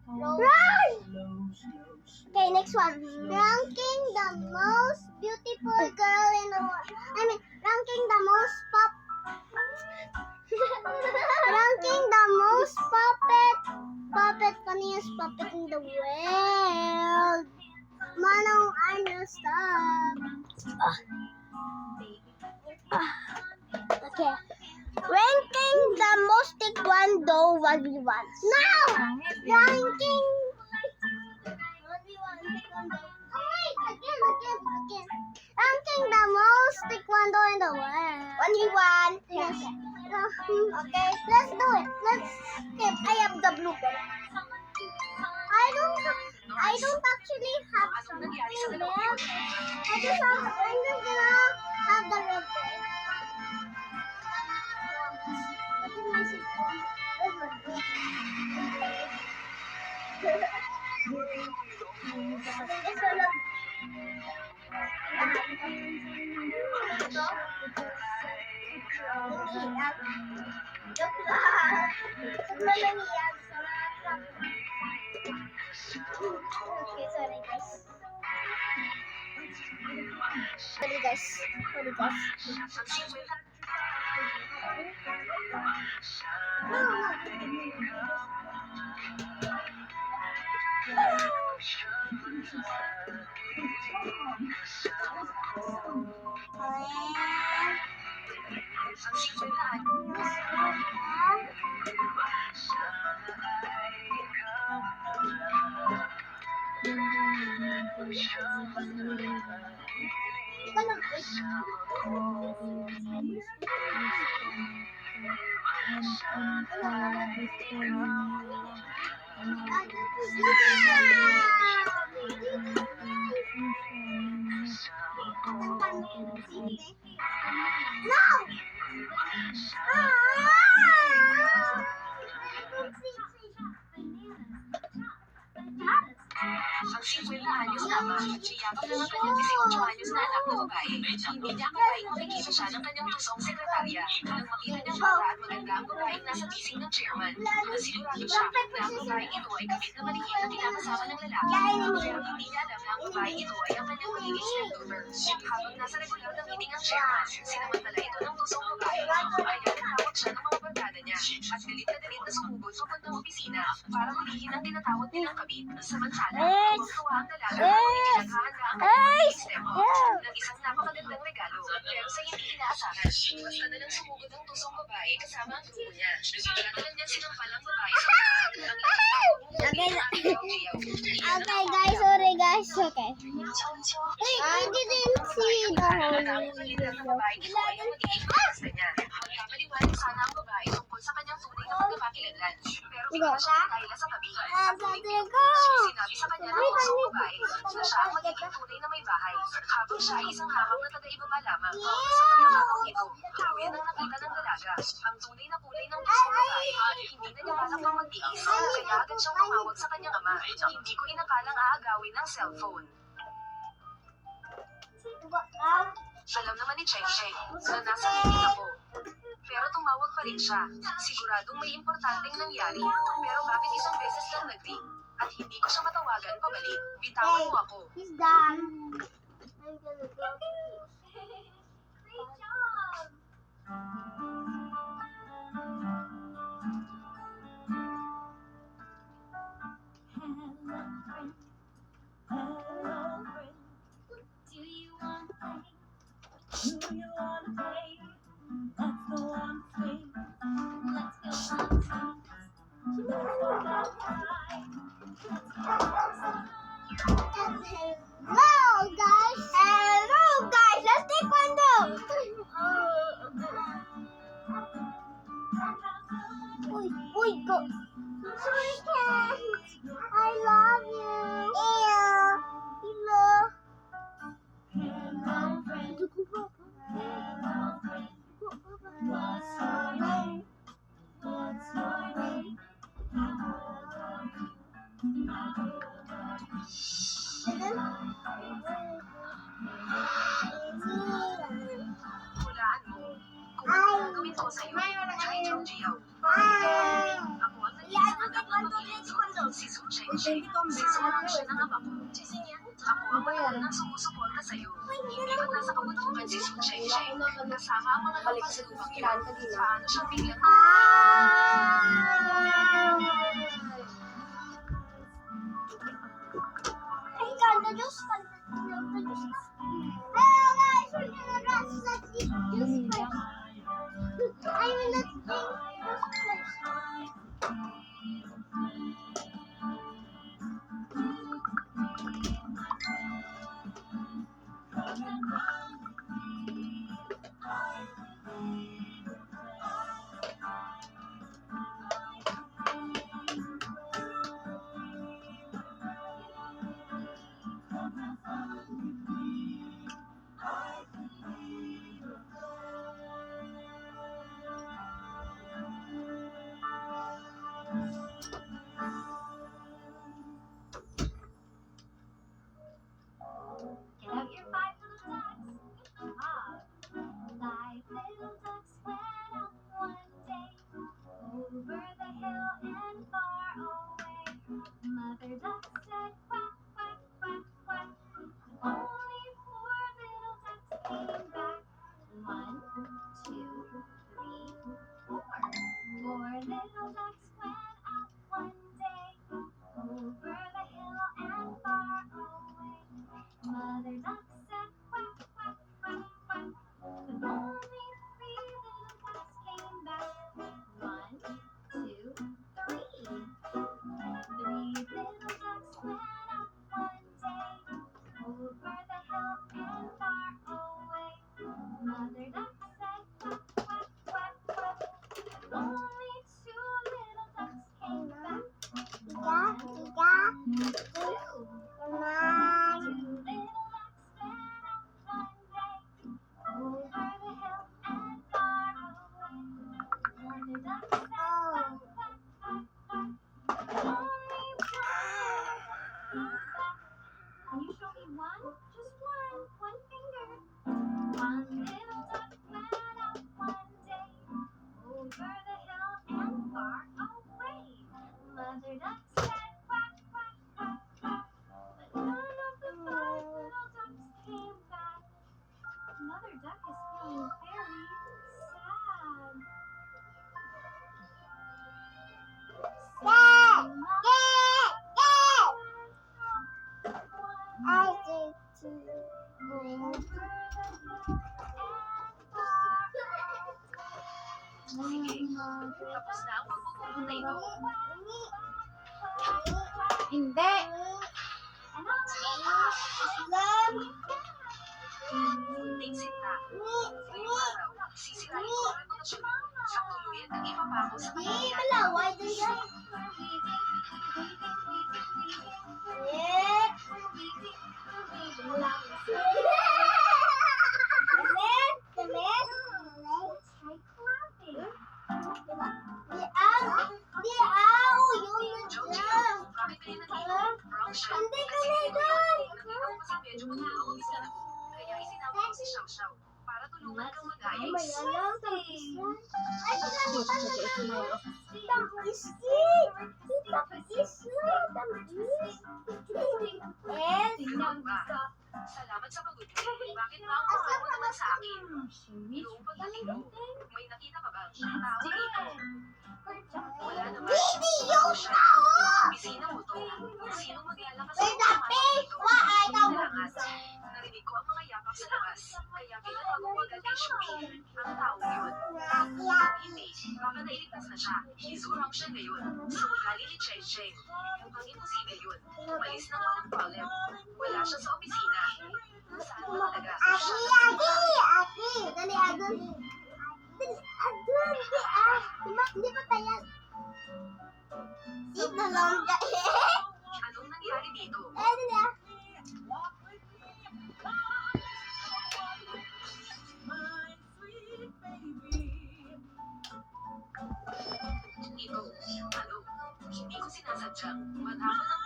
Run! Okay, next one. Ranking the most beautiful girl in the world. Ranking the most ranking the most funniest puppet in the world. Manong Arnold. Okay. Ranking the most taekwondo 1v1. Now! Ranking 1v1 taekwondo. Oh wait, again. Ranking the most taekwondo in the world. 1v1. Yes. Okay, let's do it. I have the blue pen. I don't actually have something there. I'm just gonna have the red pen. What did I say? Okay, sorry guys. Ang 50 anyos lamang, siyakap ng ang kanyang 18 anyos na anak na babae. Hindi niya akalaing makikita siya ng kanyang tusong sekretarya. Nang makita niya siya at maganda ang babaeng nasa bising ng chairman. Nasigurado siya na ang babaeng ito ay kabit na maliit na kinakasama ng lalaki. Pero hindi niya alam na ang babaeng ito ay ang kanyang magiging stepdaughter. Habang nasa regular na meeting ang chairman, sinamantala ito ng tusong babae. Kaya natawag siya ng mga barkada niya. At galit na sumugod papuntang opisina para hulihin ang tinatawag nilang kabit. Samantala, tuwang-tuwa ang dalaga at pinaghahanda ang stepmo ng isang napakagandang regalo. Pero sa hindi inaasahan, basta na lang sumugod ang tusong babae kasama ang grupo niya. Nagkakaroon niya sinampal ang babae sa Okay guys, sorry guys. Okay. Wait, I didn't see the whole video. Magpapaliwanag sana ang babae tungkol sa kanyang tunay na pagkakakilanlan. Pero bigla siya nahila sa tabi. At sinabi sa kanya ng tusong babae na siya ang magiging tunay na may bahay. Habang siya ay isang hamak na taga-ibaba lamang. Sa pagkakataong ito, tuluyan ang nakita ng dalaga. Ang tunay na kulay ng tusong babae, hindi na niya balak pang magtiis. Kaya agad siyang tumawag sa kanyang ama. Hindi ko inakalang aagawin ng cellphone. Alam naman ni Cheng Cheng na nasa meeting ako. Pero tumawag pa rin siya. Siguradong may importanteng nangyari. Pero bakit isang beses lang nag-ring? At hindi ko siya matawagan pabalik. Bitawan mo ako. He's done. I'm gonna go. Great job! Do you wanna play? Let's go on a swing. Let's go on a swing. Let's go outside. Hello guys, let's taekwondo. Uy, go. I love you. Hello. Hello, friend. Hello, friend. What's your name? What's your name? Hulaan mo. Kung ano ang gagawin ko sa'yo. Chai Chong Jiao. Ako ang naging anak ng mag-iinso. Si Su Cheng. JJ. Sinulang siya ng ama ko. Ako ang matagal nang sumusuporta sa'yo. Iniwan na sa kabundukan si Su JJ. Kasama ang mga lupasalubang yun. Paano siyang biglang Ay, kanta Diyos. Kanta Diyos na. Hello guys, we're gonna dance. Let's eat juice first. I mean, let's drink juice first. Get out your 5 little ducks. Ah, 5 little ducks went up one day over the hill and far away. Mother duck said quack, quack, quack, quack. Only 4 little ducks came back. 1, 2, 3, 4. 4 little ducks went up one day over the hill and far away. Mother duck said quack, quack, quack, quack. But only 3 little ducks came back. 1, 2, 3. 3 little ducks went up one day over the hill and far away. Mother duck said quack, quack, quack, quack. But only 2 little ducks came back. Tiga, tiga, 2 teman. little ducks went up one day over the hill and far away. Mother duck said quack, quack, quack, quack. Only 1 little duck came back. Can you show me one? Just one finger. 1 little duck went up one day over the hill and far away. Mother duck said quack, quack, quack, quack. But none of the 5 little ducks came back. Mother duck is feeling very sad. Dad, Mother Dad, duck went I one day think over the hill and far Sige, tapos na ang pagpupunta ito. Hindi. Ting sinta. Ngayong araw, sisirain ko ang reputasyon mo sa tuluyan ng ipapako sa Hindi, kanya. malaway din yan. Eh. Damit. Yun Joji, lang. bakit kayo nandito? Wrong siya. Hindi ka Kasi na ngayon, doon. nakita ko kasi medyo magulaw ang isa na. Kaya isinama ko si Xiao Xiao para tulungan kang mag-ayos. Ganun ba? Salamat sa pagod. Bakit ba ang tawag mo naman sa akin? Noong pagdating mo, may nakita ka ba? Tao dito. Wala naman. Ako siya. Bisina mo to. Sino maglalakas sa mga dito? Kailangan. Narinig ko ang mga yapak sa labas. Kaya pinatago ko agad kay Shubi. Ang tao yun. Hindi. Baka nailigtas na siya. Isurang siya ngayon. Sa ugali ni Cheng Cheng. Mukhang imposible yun. Umalis nang walang problem. Wala siya sa opisina. Nasaan ba talaga? Dali, adun. Hindi pa tayo. Sit na lang. Anong nangyari dito? Dali ah. Ito, ano? Hindi ko sinasadyang. Maghapon ng